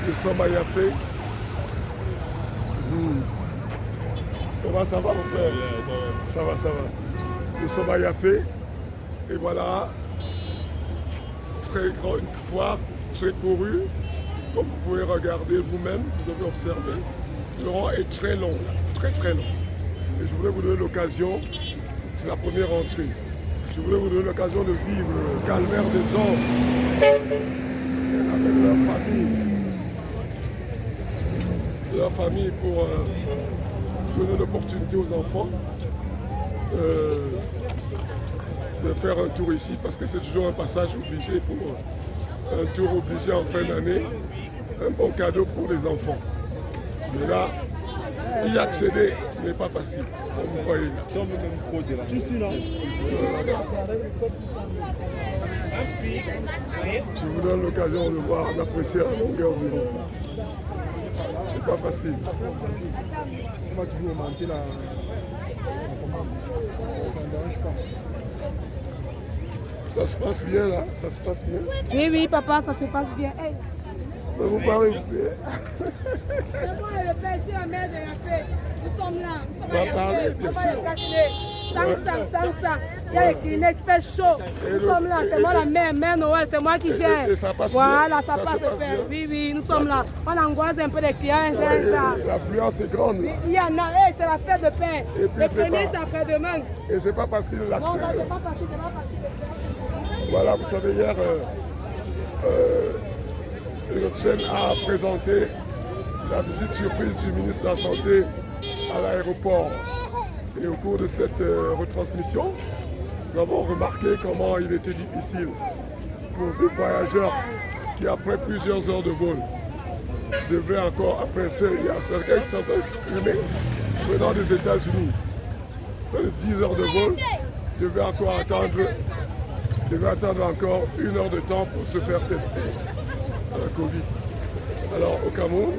Nous sommes à Yafé. Comment ça va, mon frère? Ça va, ça va. Nous sommes à Yafé. Et voilà, très grande foire, très courue. Comme vous pouvez regarder vous-même, vous avez observé. Le rang est très long, très très long. Et je voulais vous donner l'occasion, c'est la première entrée. Je voulais vous donner l'occasion de vivre le calvaire des gens avec leur famille pour donner l'opportunité aux enfants de faire un tour ici parce que c'est toujours un passage obligé pour un tour obligé en fin d'année, un bon cadeau pour les enfants. Mais là, y accéder n'est pas facile, comme vous voyez. Je vous donne l'occasion de voir, d'apprécier la longueur du rond. C'est pas facile. On va toujours augmenter la commande. Ça ne dérange pas. Ça se passe bien là, ça se passe bien. Oui, oui, papa, ça se passe bien. Hey. Vous parlez, vous C'est moi le père, je suis la mère de Yafé. Nous sommes là, nous sommes à parler, Yafé. bien On va sûr. le cacher. Sans. Il y a les clinés super chauds. Nous sommes là, c'est moi la mère Noël, c'est moi qui gère. Et ça passe voilà, bien. ça passe bien. Oui, oui, nous sommes là. On angoisse un peu les clients, ça. L'affluence est grande là. Il y en a, c'est la fête de pain. Et puis, Le c'est premier, pas- c'est après-demain. Et c'est pas facile Non, l'accès. ça, c'est pas facile, c'est pas facile. Voilà, vous savez, hier, notre chaîne a présenté la visite surprise du ministre de la Santé à l'aéroport. Et au cours de cette retransmission, nous avons remarqué comment il était difficile pour des voyageurs qui, après plusieurs heures de vol, devaient encore, après ça, il y a certains qui sont exprimés venant des États-Unis. Près de 10 heures de vol, devaient encore attendre encore 1 heure de temps pour se faire tester à la Covid. Alors au Cameroun,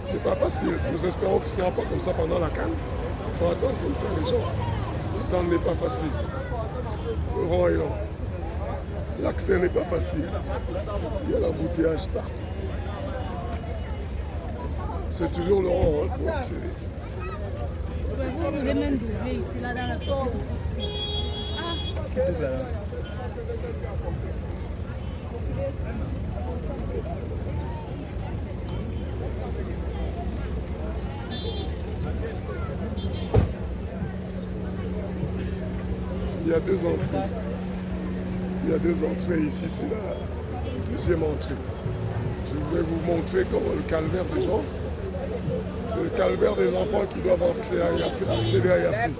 c'est pas facile. Nous espérons que ce ne sera pas comme ça pendant la CAN. Il faut attendre comme ça les gens. L'attente n'est pas facile. Le rang est long. L'accès n'est pas facile. Il y a l'embouteillage partout. C'est toujours le rang pour accéder. Vous voulez même doubler ici, là, dans la petite. Qui double là? Il y a 2 entrées. Il y a 2 entrées ici, c'est la deuxième entrée. Je vais vous montrer comment le calvaire des gens, le calvaire des enfants qui doivent accéder à Yafé.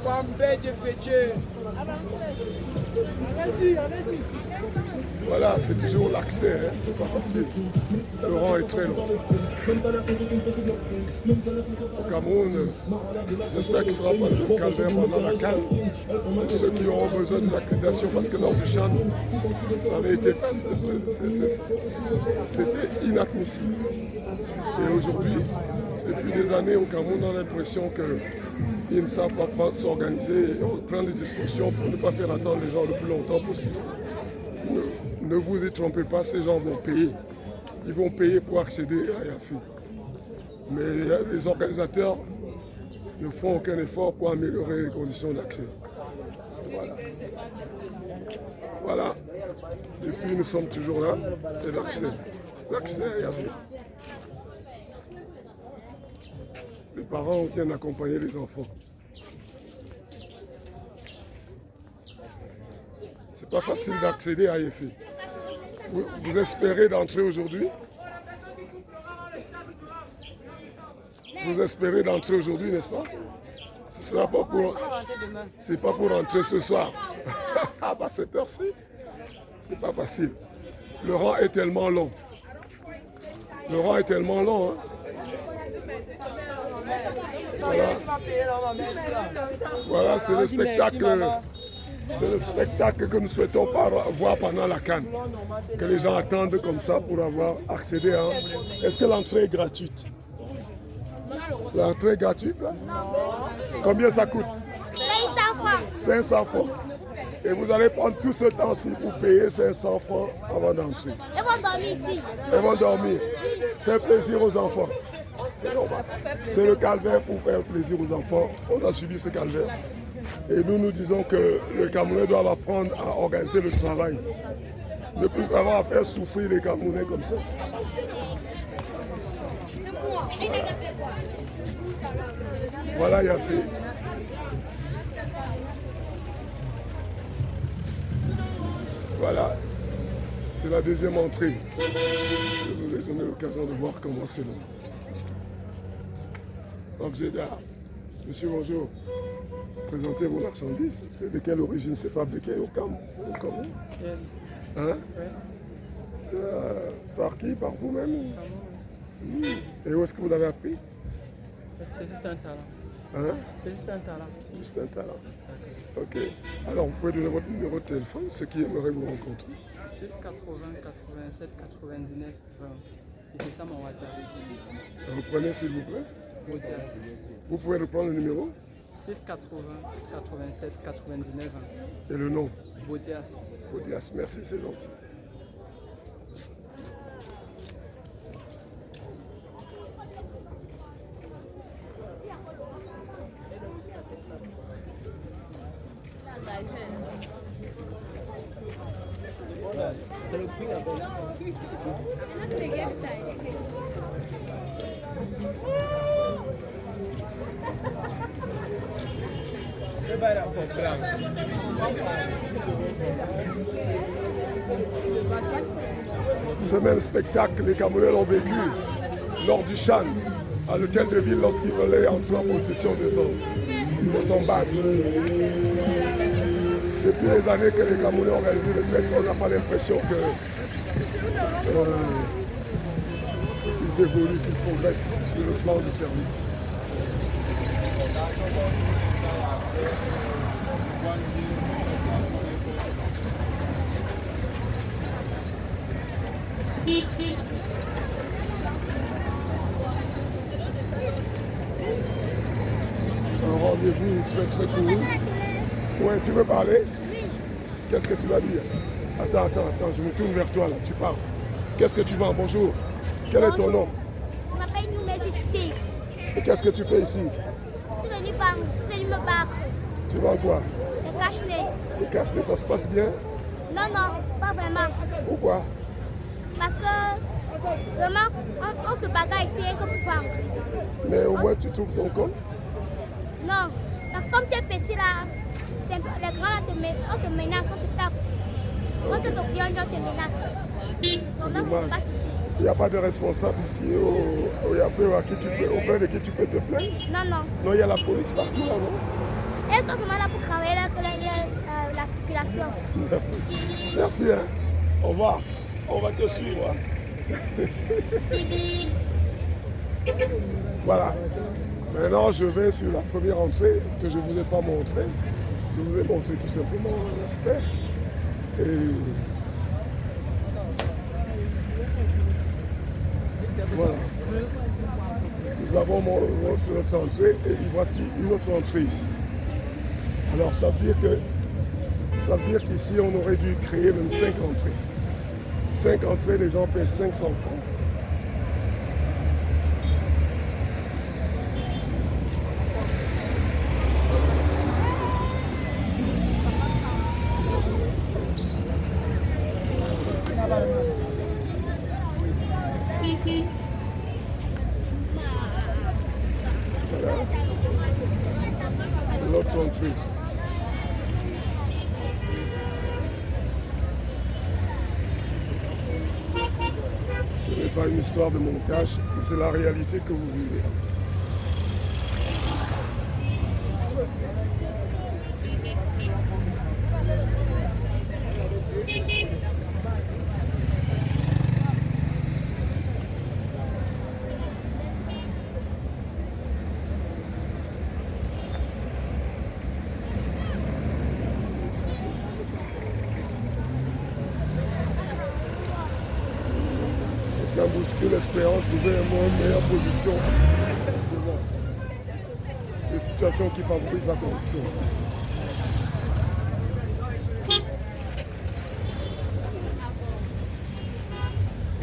Voilà, c'est toujours l'accès, hein, c'est pas facile. Le rang est très long. Au Cameroun, j'espère qu'il ne sera pas le calvaire pendant la CAN. Ceux qui auront besoin de l'accréditation, parce que lors du Chan, ça avait été c'était inadmissible. Et aujourd'hui, depuis des années au Cameroun, on a l'impression qu'ils ne savent pas s'organiser et prendre des discussions pour ne pas faire attendre les gens le plus longtemps possible. Ne vous y trompez pas, ces gens vont payer. Ils vont payer pour accéder à Yafé. Mais les organisateurs ne font aucun effort pour améliorer les conditions d'accès. Voilà. Voilà. Depuis, nous sommes toujours là. C'est l'accès. L'accès à Yafé. Les parents viennent accompagner les enfants. C'est pas facile d'accéder à Yafé. Vous espérez d'entrer aujourd'hui? Vous espérez d'entrer aujourd'hui, n'est-ce pas? Ce sera pas pour... C'est pas pour entrer ce soir. À cette heure-ci, c'est pas facile. Le rang est tellement long. Le rang est tellement long. Hein? Voilà, voilà c'est le spectacle. C'est le spectacle que nous souhaitons voir pendant la CAN. Que les gens attendent comme ça pour avoir accédé à... Est-ce que l'entrée est gratuite? L'entrée est gratuite là? Combien ça coûte? 500 francs. 500 francs. Et vous allez prendre tout ce temps-ci pour payer 500 francs avant d'entrer. Ils vont dormir ici. Ils vont dormir. Faire plaisir aux enfants. C'est normal. C'est le calvaire pour faire plaisir aux enfants. On a suivi ce calvaire. Et nous disons que le Camerounais doit apprendre à organiser le travail. Ne plus avoir à faire souffrir les Camerounais comme ça. Voilà, il a fait. Voilà, c'est la deuxième entrée. Je vous ai donné l'occasion de voir comment c'est là. Objet d'art. Monsieur, bonjour. Présentez vos marchandises. C'est de quelle origine c'est fabriqué au Cameroun? Yes. Hein? Oui. Par qui? Par vous-même? Et où est-ce que vous l'avez appris? C'est juste un talent. Hein? C'est juste un talent. Juste un talent. Ok. Alors, vous pouvez donner votre numéro de téléphone, ceux qui aimeraient vous rencontrer. 6 80 87 99 20. Et c'est ça mon WhatsApp. Reprenez s'il vous plaît. Bodias. Vous pouvez reprendre le numéro 6 80 87 99 20. et le nom. Bodias. Odias, merci, c'est gentil. C'est le prix d'abord. Ce même spectacle, les Camerounais l'ont vécu lors du Chan, à l'hôtel de ville, lorsqu'ils venaient entrer en possession de son badge. Depuis les années que les Camerounais ont réalisé le fait, on n'a pas l'impression que ils évoluent, qu'ils progressent sur le plan du service. Un rendez-vous très court. Ouais, tu veux parler? Qu'est-ce que tu vas dire? Attends, je me tourne vers toi là, tu parles. Qu'est-ce que tu vends? Bonjour. Quel est ton nom? Je m'appelle Noumesi Steve. Et qu'est-ce que tu fais ici? Je suis venu me battre. Tu vends quoi? Les cache-nez. Les casse-nez, ça se passe bien? Non, pas vraiment. Pourquoi? Parce que vraiment, on se bagarre ici rien que pour vendre. Mais au moins tu trouves ton compte? Non, comme tu es petit là, les grands là on te menace, on te tape. On te client, on te menace. C'est Donc, dommage. on passe ici. Il n'y a pas de responsable ici au Yafé auprès de qui tu peux te plaindre? Non. Non, il y a la police partout là, non? Ils sont vraiment là pour travailler la circulation. Merci. Merci, hein. Au revoir. On va te suivre. Hein. Voilà. Maintenant, je vais sur la première entrée que je ne vous ai pas montrée. Je vous ai montré tout simplement l'aspect. Et voilà. Nous avons notre entrée et voici une autre entrée ici. Alors ça veut dire qu'ici on aurait dû créer même 5 entrées. 5 entrées, les gens paient 500 francs. Voilà. C'est l'autre entrée. Ce n'est pas une histoire de montage, mais c'est la réalité que vous vivez. Certains bousculent espérant trouver une meilleure position devant des situations qui favorisent la corruption.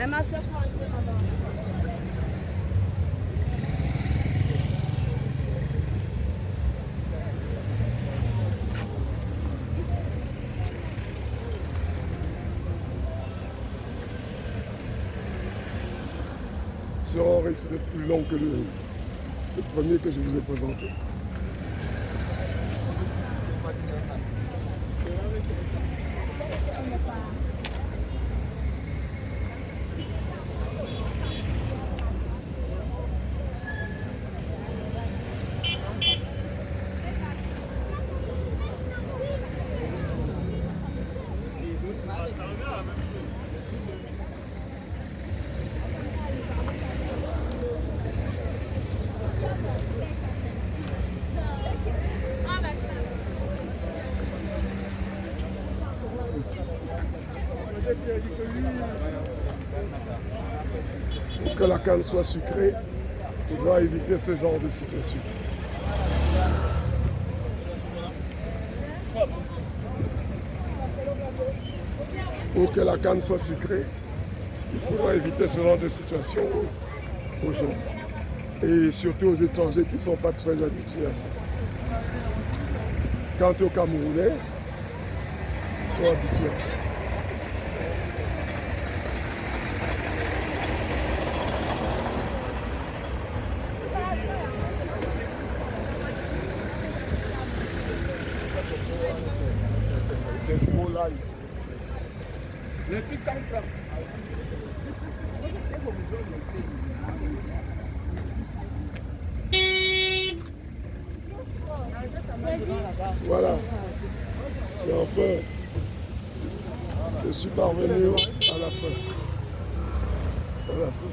Les masques pour entrer là-bas. Sera un récit plus long que le premier que je vous ai présenté. Pour que la canne soit sucrée, il faudra éviter ce genre de situation. Pour que la canne soit sucrée, il faudra éviter ce genre de situation aux gens. Et surtout aux étrangers qui ne sont pas très habitués à ça. Quant aux Camerounais, ils sont habitués à ça. Voilà, c'est enfin, je suis parvenu à la fin. À la fin.